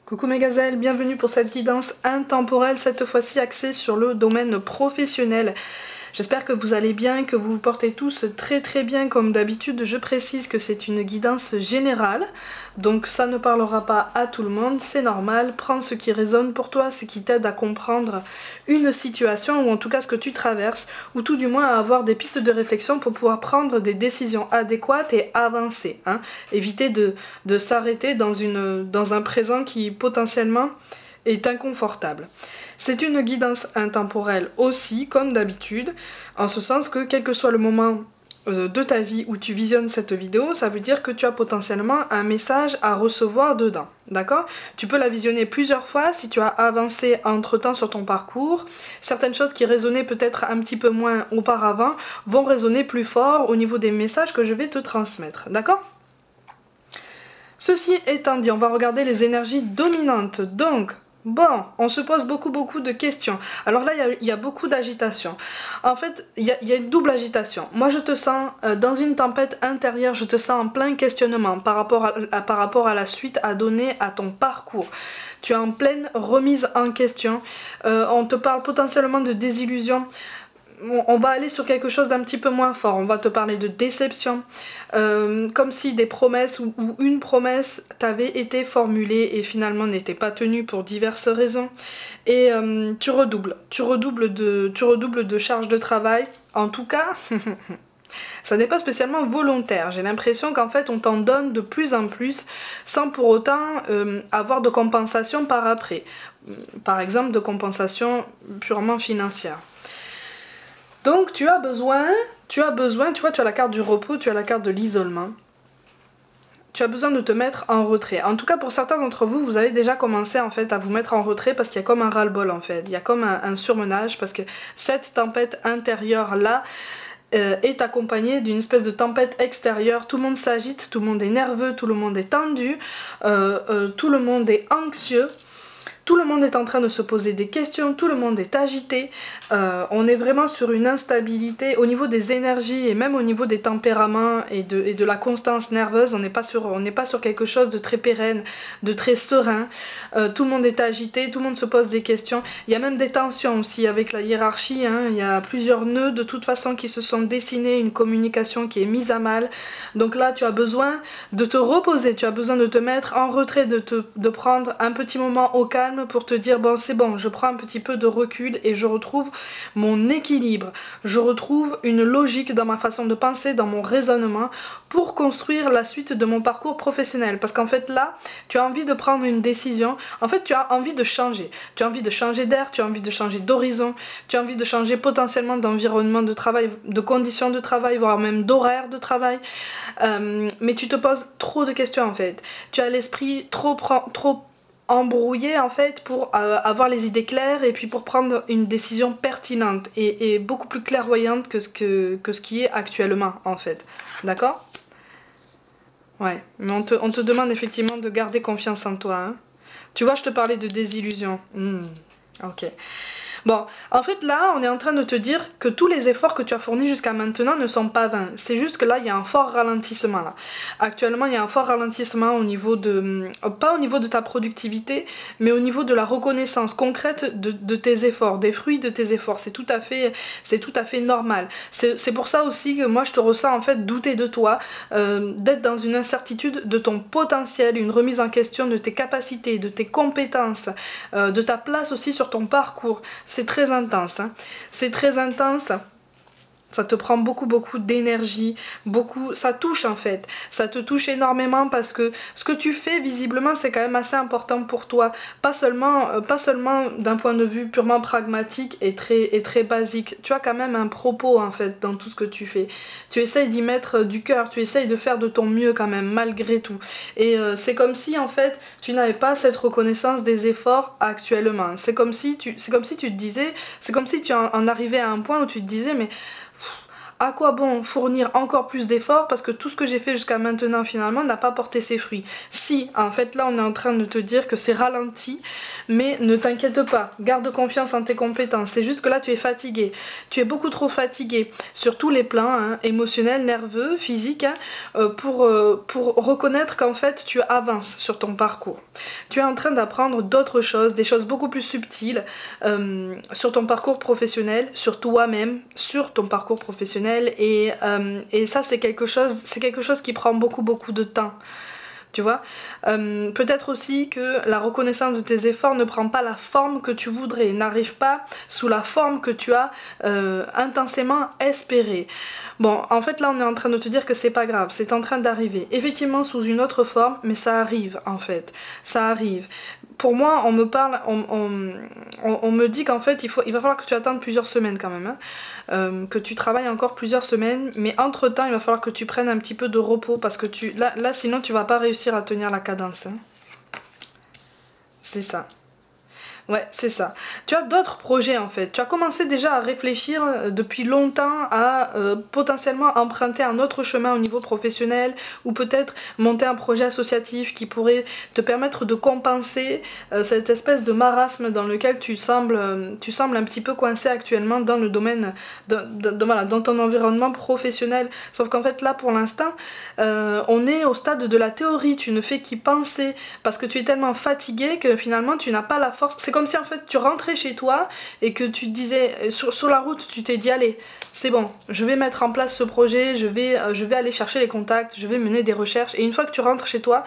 Coucou mes gazelles, bienvenue pour cette guidance intemporelle, cette fois-ci axée sur le domaine professionnel. J'espère que vous allez bien, que vous vous portez tous très bien comme d'habitude. Je précise que c'est une guidance générale, donc ça ne parlera pas à tout le monde, c'est normal. Prends ce qui résonne pour toi, ce qui t'aide à comprendre une situation ou en tout cas ce que tu traverses, ou tout du moins à avoir des pistes de réflexion pour pouvoir prendre des décisions adéquates et avancer. Éviter de s'arrêter dans un présent qui potentiellement est inconfortable. C'est une guidance intemporelle aussi, comme d'habitude, en ce sens que quel que soit le moment de ta vie où tu visionnes cette vidéo, ça veut dire que tu as potentiellement un message à recevoir dedans, d'accord? Tu peux la visionner plusieurs fois si tu as avancé entre-temps sur ton parcours. Certaines choses qui résonnaient peut-être un petit peu moins auparavant vont résonner plus fort au niveau des messages que je vais te transmettre, d'accord? Ceci étant dit, on va regarder les énergies dominantes, donc... Bon, on se pose beaucoup de questions. Alors là, il y a beaucoup d'agitation. En fait, il y a une double agitation. Moi, je te sens dans une tempête intérieure, je te sens en plein questionnement par rapport à la suite à donner à ton parcours. Tu es en pleine remise en question. On te parle potentiellement de désillusion. On va aller sur quelque chose d'un petit peu moins fort, on va te parler de déception, comme si des promesses ou une promesse t'avait été formulée et finalement n'était pas tenue pour diverses raisons. Et tu redoubles de charge de travail, en tout cas... Ça n'est pas spécialement volontaire, j'ai l'impression qu'en fait on t'en donne de plus en plus sans pour autant avoir de compensation par après. Par exemple de compensation purement financière. Donc tu as besoin, tu vois, tu as la carte du repos, tu as la carte de l'isolement. Tu as besoin de te mettre en retrait. En tout cas, pour certains d'entre vous, vous avez déjà commencé en fait à vous mettre en retrait parce qu'il y a comme un ras-le-bol en fait. Il y a comme un surmenage parce que cette tempête intérieure-là est accompagnée d'une espèce de tempête extérieure. Tout le monde s'agite, tout le monde est nerveux, tout le monde est tendu, tout le monde est anxieux. Tout le monde est en train de se poser des questions, tout le monde est agité, on est vraiment sur une instabilité au niveau des énergies et même au niveau des tempéraments et de la constance nerveuse, on n'est pas sur quelque chose de très pérenne, de très serein, tout le monde est agité, tout le monde se pose des questions, il y a même des tensions aussi avec la hiérarchie, il y a plusieurs nœuds de toute façon qui se sont dessinés, une communication qui est mise à mal, donc là tu as besoin de te reposer, tu as besoin de te mettre en retrait, de prendre un petit moment au calme, pour te dire bon c'est bon, je prends un petit peu de recul et je retrouve mon équilibre, je retrouve une logique dans ma façon de penser, dans mon raisonnement pour construire la suite de mon parcours professionnel, parce qu'en fait là tu as envie de prendre une décision, en fait tu as envie de changer, tu as envie de changer d'air, tu as envie de changer d'horizon, tu as envie de changer potentiellement d'environnement de travail, de conditions de travail, voire même d'horaire de travail, mais tu te poses trop de questions en fait, tu as l'esprit trop embrouillé en fait pour avoir les idées claires et puis pour prendre une décision pertinente et beaucoup plus clairvoyante que ce qui est actuellement en fait, d'accord? Ouais, mais on te demande effectivement de garder confiance en toi, Tu vois, je te parlais de désillusion. Ok. Bon, en fait là, on est en train de te dire que tous les efforts que tu as fournis jusqu'à maintenant ne sont pas vains. C'est juste que là, il y a un fort ralentissement là. Actuellement, il y a un fort ralentissement au niveau de... pas au niveau de ta productivité, mais au niveau de la reconnaissance concrète de tes efforts, des fruits de tes efforts. C'est tout à fait normal. C'est pour ça aussi que moi, je te ressens en fait douter de toi, d'être dans une incertitude de ton potentiel, une remise en question de tes capacités, de tes compétences, de ta place aussi sur ton parcours. C'est très intense, c'est très intense. Ça te prend beaucoup d'énergie, ça touche en fait, ça te touche énormément parce que ce que tu fais visiblement c'est quand même assez important pour toi, pas seulement d'un point de vue purement pragmatique et très basique, tu as quand même un propos en fait dans tout ce que tu fais, tu essayes d'y mettre du cœur, tu essayes de faire de ton mieux quand même malgré tout, et c'est comme si en fait tu n'avais pas cette reconnaissance des efforts actuellement, c'est comme si tu te disais, c'est comme si tu en arrivais à un point où tu te disais mais À quoi bon fournir encore plus d'efforts parce que tout ce que j'ai fait jusqu'à maintenant finalement n'a pas porté ses fruits. Si, en fait là on est en train de te dire que c'est ralenti, mais ne t'inquiète pas, garde confiance en tes compétences. C'est juste que là tu es fatigué, tu es beaucoup trop fatigué sur tous les plans, hein, émotionnels, nerveux, physiques, hein, pour reconnaître qu'en fait tu avances sur ton parcours. Tu es en train d'apprendre d'autres choses, des choses beaucoup plus subtiles sur ton parcours professionnel, sur toi-même, sur ton parcours professionnel et ça c'est quelque chose qui prend beaucoup de temps. Tu vois, peut-être aussi que la reconnaissance de tes efforts ne prend pas la forme que tu voudrais, n'arrive pas sous la forme que tu as intensément espérée. Bon, en fait là on est en train de te dire que c'est pas grave, c'est en train d'arriver. Effectivement sous une autre forme, mais ça arrive en fait, ça arrive. Pour moi, on me parle, on me dit qu'en fait il va falloir que tu attendes plusieurs semaines quand même, hein, que tu travailles encore plusieurs semaines, mais entre temps il va falloir que tu prennes un petit peu de repos parce que là sinon tu vas pas réussir à tenir la cadence, hein. C'est ça. Ouais, c'est ça. Tu as d'autres projets en fait. Tu as commencé déjà à réfléchir depuis longtemps à potentiellement emprunter un autre chemin au niveau professionnel ou peut-être monter un projet associatif qui pourrait te permettre de compenser cette espèce de marasme dans lequel tu sembles un petit peu coincé actuellement dans le domaine, voilà, dans ton environnement professionnel. Sauf qu'en fait là pour l'instant, on est au stade de la théorie. Tu ne fais qu'y penser parce que tu es tellement fatigué que finalement tu n'as pas la force. C'est comme si en fait tu rentrais chez toi et que tu te disais sur la route tu t'es dit allez c'est bon je vais mettre en place ce projet, je vais aller chercher les contacts, je vais mener des recherches et une fois que tu rentres chez toi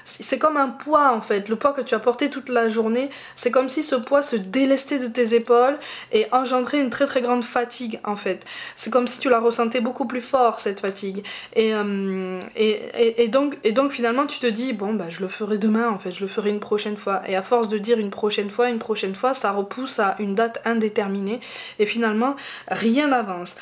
c'est comme un poids en fait, le poids que tu as porté toute la journée, c'est comme si ce poids se délestait de tes épaules et engendrait une très grande fatigue en fait. C'est comme si tu la ressentais beaucoup plus fort cette fatigue. Et donc finalement tu te dis bon bah je le ferai demain en fait, je le ferai une prochaine fois. Et à force de dire une prochaine fois, ça repousse à une date indéterminée et finalement rien n'avance.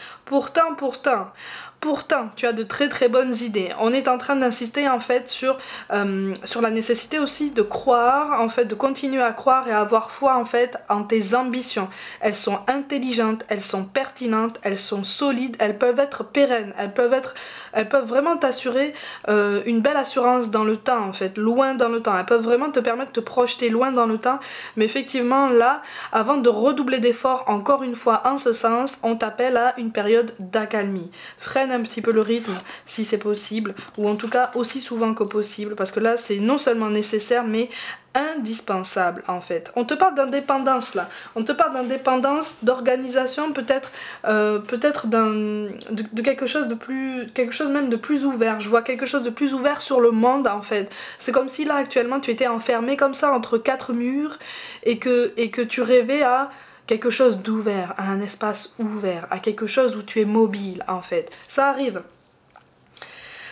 Pourtant, tu as de très bonnes idées. On est en train d'insister en fait sur la nécessité aussi de croire, en fait, de continuer à croire et à avoir foi en fait en tes ambitions. Elles sont intelligentes, elles sont pertinentes, elles sont solides, elles peuvent être pérennes, elles peuvent vraiment t'assurer une belle assurance dans le temps en fait, loin dans le temps. Elles peuvent vraiment te permettre de te projeter loin dans le temps. Mais effectivement là, avant de redoubler d'efforts encore une fois en ce sens, on t'appelle à une période d'accalmie. Freine un petit peu le rythme si c'est possible, ou en tout cas aussi souvent que possible, parce que là c'est non seulement nécessaire mais indispensable en fait. On te parle d'indépendance là, on te parle d'indépendance, d'organisation, peut-être de quelque chose même de plus ouvert. Je vois quelque chose de plus ouvert sur le monde en fait. C'est comme si là actuellement tu étais enfermé comme ça entre quatre murs et que tu rêvais à quelque chose d'ouvert, à un espace ouvert, à quelque chose où tu es mobile en fait. Ça arrive.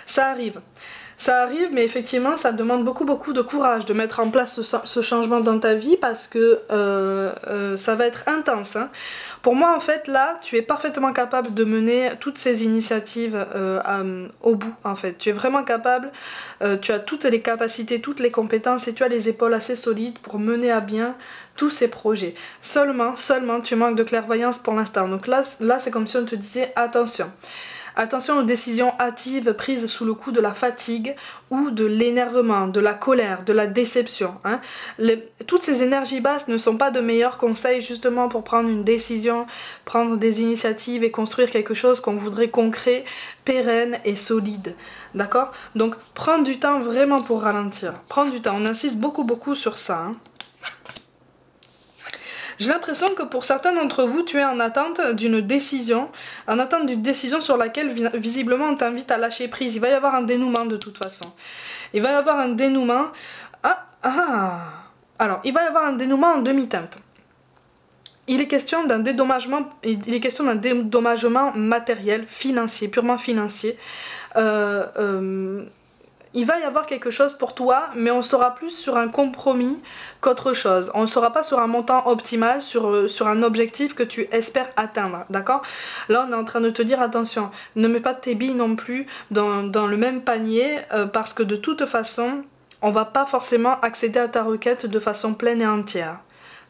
Ça arrive. Ça arrive, mais effectivement, ça demande beaucoup de courage de mettre en place ce changement dans ta vie parce que ça va être intense, hein. Pour moi, en fait, là, tu es parfaitement capable de mener toutes ces initiatives au bout, en fait. Tu es vraiment capable, tu as toutes les capacités, toutes les compétences et tu as les épaules assez solides pour mener à bien tous ces projets. Seulement, tu manques de clairvoyance pour l'instant. Donc là c'est comme si on te disait attention. Attention aux décisions hâtives prises sous le coup de la fatigue ou de l'énervement, de la colère, de la déception, hein. Toutes ces énergies basses ne sont pas de meilleurs conseils justement pour prendre une décision, prendre des initiatives et construire quelque chose qu'on voudrait concret, pérenne et solide. D'accord? Donc prendre du temps vraiment pour ralentir. Prendre du temps, on insiste beaucoup sur ça, hein. J'ai l'impression que pour certains d'entre vous, tu es en attente d'une décision, sur laquelle visiblement on t'invite à lâcher prise. Il va y avoir un dénouement de toute façon. Il va y avoir un dénouement. Alors, il va y avoir un dénouement en demi-teinte. Il est question d'un dédommagement matériel, financier, purement financier. Il va y avoir quelque chose pour toi, mais on sera plus sur un compromis qu'autre chose. On ne sera pas sur un montant optimal, sur un objectif que tu espères atteindre, d'accord? Là, on est en train de te dire, attention, ne mets pas tes billes non plus dans le même panier, parce que de toute façon, on va pas forcément accéder à ta requête de façon pleine et entière.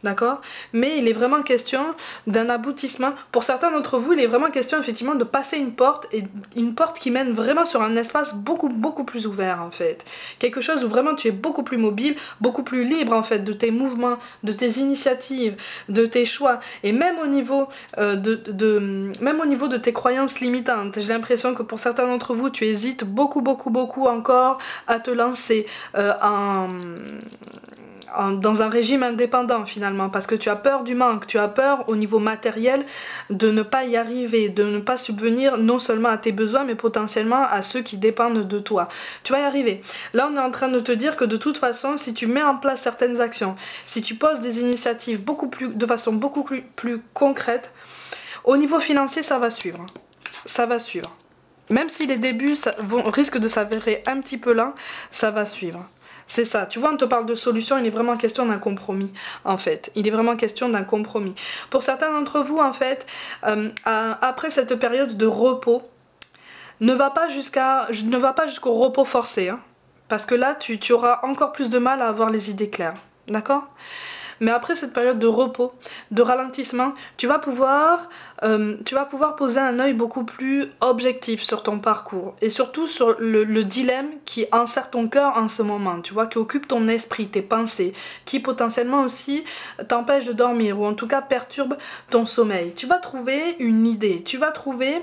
d'accord? Mais il est vraiment question d'un aboutissement. Pour certains d'entre vous, il est vraiment question effectivement de passer une porte, et une porte qui mène vraiment sur un espace beaucoup plus ouvert en fait. Quelque chose où vraiment tu es beaucoup plus mobile, beaucoup plus libre en fait de tes mouvements, de tes initiatives, de tes choix, et même au niveau, même au niveau de tes croyances limitantes. J'ai l'impression que pour certains d'entre vous, tu hésites beaucoup encore à te lancer dans un régime indépendant finalement, parce que tu as peur du manque, tu as peur au niveau matériel de ne pas y arriver, de ne pas subvenir non seulement à tes besoins mais potentiellement à ceux qui dépendent de toi. Tu vas y arriver. Là on est en train de te dire que de toute façon, si tu mets en place certaines actions, si tu poses des initiatives de façon beaucoup plus concrète, au niveau financier ça va suivre. Ça va suivre. Même si les débuts risquent de s'avérer un petit peu lents, ça va suivre. C'est ça, tu vois, on te parle de solution, il est vraiment question d'un compromis, en fait. Il est vraiment question d'un compromis. Pour certains d'entre vous, en fait, après cette période de repos, ne va pas jusqu'au repos forcé, hein, parce que là, tu auras encore plus de mal à avoir les idées claires, d'accord ? Mais après cette période de repos, de ralentissement, tu vas pouvoir poser un œil beaucoup plus objectif sur ton parcours. Et surtout sur le dilemme qui enserre ton cœur en ce moment, tu vois, qui occupe ton esprit, tes pensées, qui potentiellement aussi t'empêche de dormir, ou en tout cas perturbe ton sommeil. Tu vas trouver une idée, tu vas trouver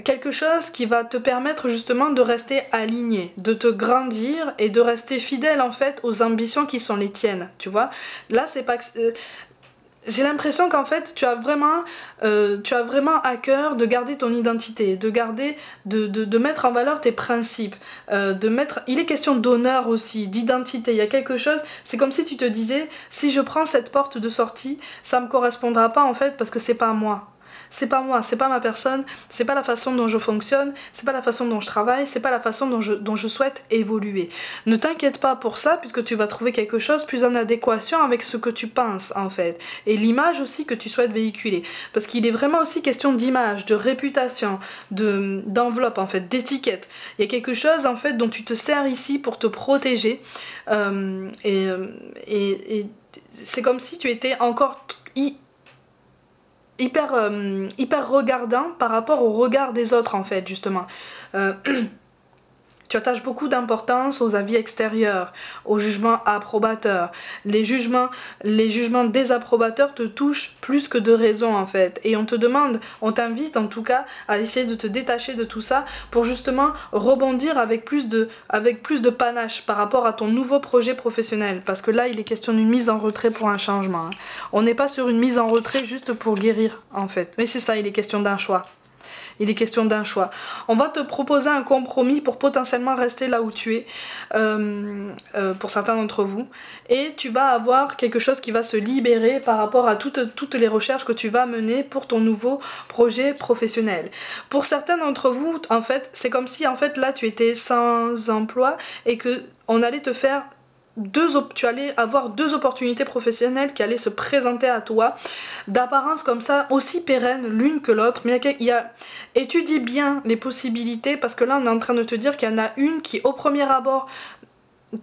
quelque chose qui va te permettre justement de rester aligné, de te grandir et de rester fidèle en fait aux ambitions qui sont les tiennes, tu vois. Là c'est pas que... j'ai l'impression qu'en fait tu as vraiment à cœur de garder ton identité, de mettre en valeur tes principes, il est question d'honneur aussi, d'identité, il y a quelque chose, c'est comme si tu te disais, si je prends cette porte de sortie, ça me correspondra pas en fait parce que c'est pas moi. C'est pas moi, c'est pas ma personne, c'est pas la façon dont je fonctionne, c'est pas la façon dont je travaille, c'est pas la façon dont je souhaite évoluer. Ne t'inquiète pas pour ça, puisque tu vas trouver quelque chose plus en adéquation avec ce que tu penses en fait, et l'image aussi que tu souhaites véhiculer, parce qu'il est vraiment aussi question d'image, de réputation, d'enveloppe en fait, d'étiquette. Il y a quelque chose en fait dont tu te sers ici pour te protéger, et c'est comme si tu étais encore hyper regardant par rapport au regard des autres en fait justement. Tu attaches beaucoup d'importance aux avis extérieurs, aux jugements approbateurs. Les jugements désapprobateurs te touchent plus que de raison en fait. Et on t'invite en tout cas à essayer de te détacher de tout ça pour justement rebondir avec plus de panache par rapport à ton nouveau projet professionnel. Parce que là il est question d'une mise en retrait pour un changement, hein. On n'est pas sur une mise en retrait juste pour guérir en fait. Mais c'est ça, il est question d'un choix. Il est question d'un choix. On va te proposer un compromis pour potentiellement rester là où tu es, pour certains d'entre vous. Et tu vas avoir quelque chose qui va se libérer par rapport à toutes les recherches que tu vas mener pour ton nouveau projet professionnel. Pour certains d'entre vous, en fait, c'est comme si en fait là tu étais sans emploi et que on allait te faire tu allais avoir deux opportunités professionnelles qui allaient se présenter à toi, d'apparence comme ça, aussi pérennes l'une que l'autre, mais étudie bien les possibilités, parce que là on est en train de te dire qu'il y en a une qui au premier abord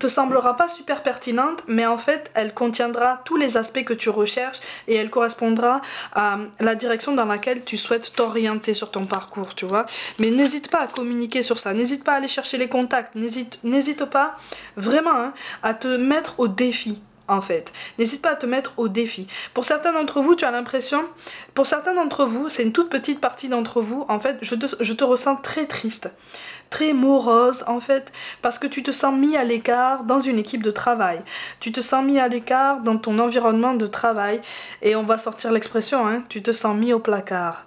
te semblera pas super pertinente, mais en fait elle contiendra tous les aspects que tu recherches et elle correspondra à la direction dans laquelle tu souhaites t'orienter sur ton parcours, tu vois. Mais n'hésite pas à communiquer sur ça, n'hésite pas à aller chercher les contacts, n'hésite pas vraiment, hein, à te mettre au défi. En fait, n'hésite pas à te mettre au défi. Pour certains d'entre vous, tu as l'impression, pour certains d'entre vous, c'est une toute petite partie d'entre vous, en fait, je te ressens très triste, très morose en fait, parce que tu te sens mis à l'écart dans une équipe de travail, tu te sens mis à l'écart dans ton environnement de travail, et on va sortir l'expression, hein, tu te sens mis au placard,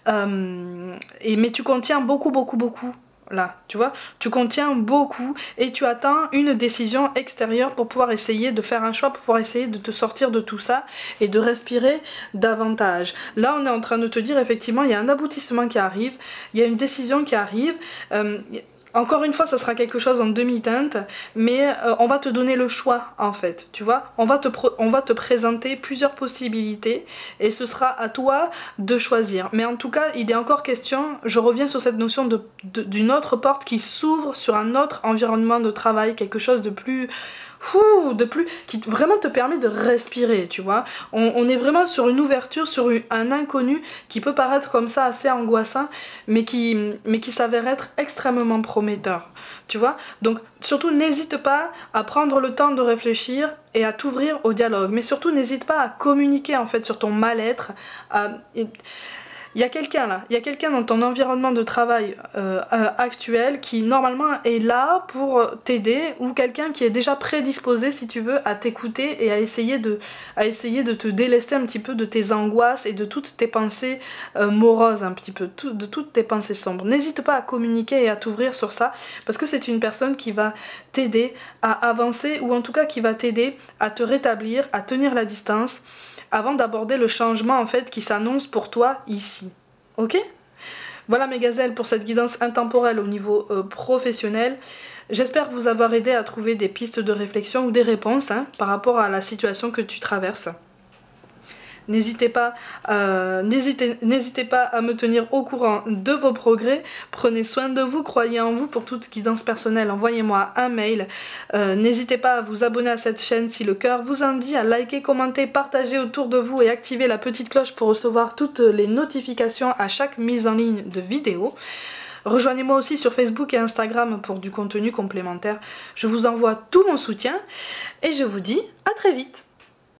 mais tu contiens beaucoup là, tu vois, tu contiens beaucoup et tu attends une décision extérieure pour pouvoir essayer de faire un choix, pour pouvoir essayer de te sortir de tout ça et de respirer davantage. Là on est en train de te dire effectivement il y a un aboutissement qui arrive, il y a une décision qui arrive, encore une fois ça sera quelque chose en demi-teinte, mais on va te donner le choix en fait, tu vois, on va te présenter plusieurs possibilités et ce sera à toi de choisir. Mais en tout cas il est encore question, je reviens sur cette notion d'une autre porte qui s'ouvre sur un autre environnement de travail, quelque chose de plus de plus, qui vraiment te permet de respirer, tu vois. On est vraiment sur une ouverture, sur un inconnu qui peut paraître comme ça assez angoissant, mais qui s'avère être extrêmement prometteur, tu vois. Donc surtout n'hésite pas à prendre le temps de réfléchir et à t'ouvrir au dialogue, mais surtout n'hésite pas à communiquer en fait sur ton mal-être. Il y a quelqu'un là, il y a quelqu'un dans ton environnement de travail actuel qui normalement est là pour t'aider, ou quelqu'un qui est déjà prédisposé, si tu veux, à t'écouter et à essayer de te délester un petit peu de tes angoisses et de toutes tes pensées moroses, un petit peu, de toutes tes pensées sombres. N'hésite pas à communiquer et à t'ouvrir sur ça, parce que c'est une personne qui va t'aider à avancer, ou en tout cas qui va t'aider à te rétablir, à tenir la distance, avant d'aborder le changement en fait qui s'annonce pour toi ici. Ok? Voilà mes gazelles pour cette guidance intemporelle au niveau professionnel. J'espère vous avoir aidé à trouver des pistes de réflexion ou des réponses par rapport à la situation que tu traverses. N'hésitez pas à me tenir au courant de vos progrès. Prenez soin de vous, croyez en vous. Pour toute guidance personnelle, envoyez-moi un mail. N'hésitez pas à vous abonner à cette chaîne si le cœur vous en dit, à liker, commenter, partager autour de vous et activer la petite cloche pour recevoir toutes les notifications à chaque mise en ligne de vidéo. Rejoignez-moi aussi sur Facebook et Instagram pour du contenu complémentaire. Je vous envoie tout mon soutien et je vous dis à très vite.